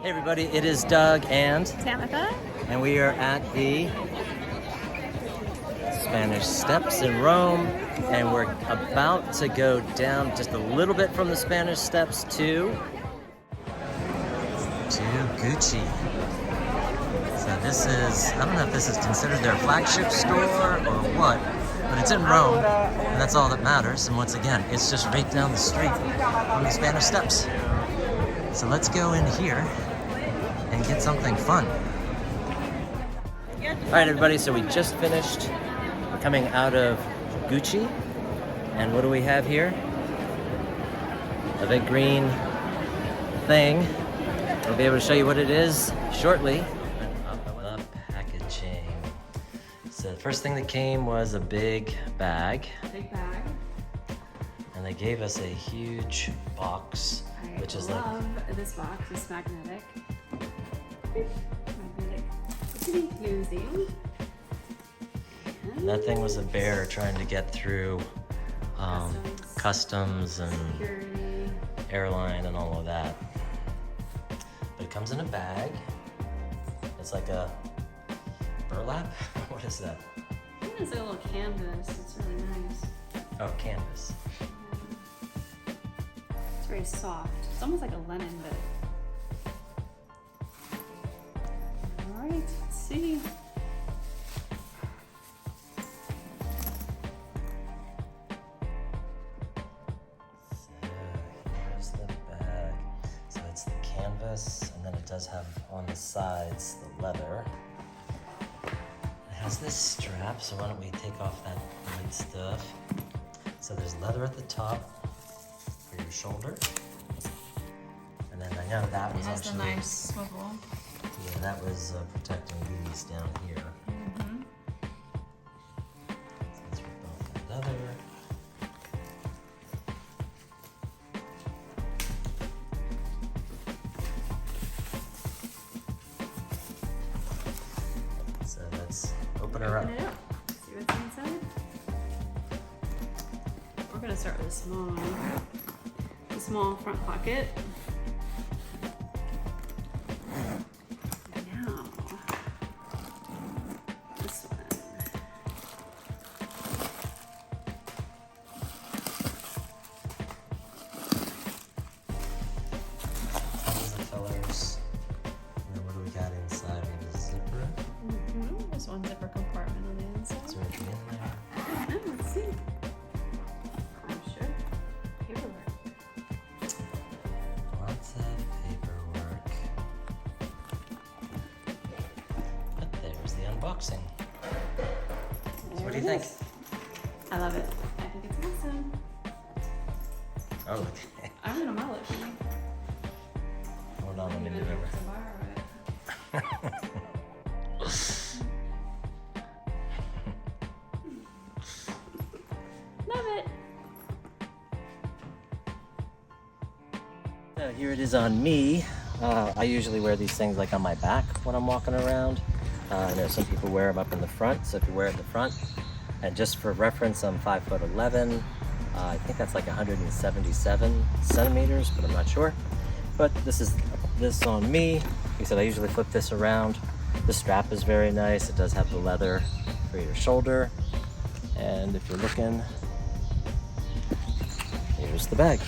Hey everybody, it is Doug and Tamitha. and we are at the Spanish Steps in Rome, and we're about to go down just a little bit from the Spanish Steps to Gucci. So this is, I don't know if this is considered their flagship store or what, but it's in Rome, and that's all that matters. And once again, it's just right down the street from the Spanish Steps. So let's go in here and get something fun. All right, everybody, so we just finished. We're coming out of Gucci, and what do we have here? A big green thing. I'll be able to show you what it is shortly. The packaging. So the first thing that came was a big bag. Big bag. And they gave us a huge box, which is like... I love this box. It's magnetic. Magnetic clothing. And that thing was a bear trying to get through customs and security, airline and all of that. But it comes in a bag. It's like a burlap? What is that? I think it's a little canvas. It's really nice. Oh, canvas. It's very soft. It's almost like a linen, but. All right, let's see. So here's the bag. So it's the canvas, and then it does have on the sides the leather. It has this strap, so why don't we take off that white stuff. So there's leather at the top for your shoulder. And then I know that was Has the actually... nice swivel. Yeah, that was protecting these down here. Mm-hmm. So let's rip off the leather. So let's open her up. Open it up. See what's inside. We're gonna start with a small front pocket. Now, this one. Tons of colors. And then what do we got inside? We have a zipper. Mm-hmm. There's one zipper compartment on the inside. Is there anything in there? Oh, let's see. I'm sure. Paperwork. Lots of paperwork. But there's the unboxing. So what do you think? I love it. I think it's awesome. Oh, okay. I'm gonna mail it for you. Hold on, let me I'm move gonna over. have to borrow it. Love it. So here it is on me. I usually wear these things like on my back when I'm walking around. I know some people wear them up in the front, so if you wear it in the front. And just for reference, I'm 5'11". I think that's like 177 centimeters, but I'm not sure. But this is this on me. Like I said, I usually flip this around. The strap is very nice. It does have the leather for your shoulder. And if you're looking, here's the bag.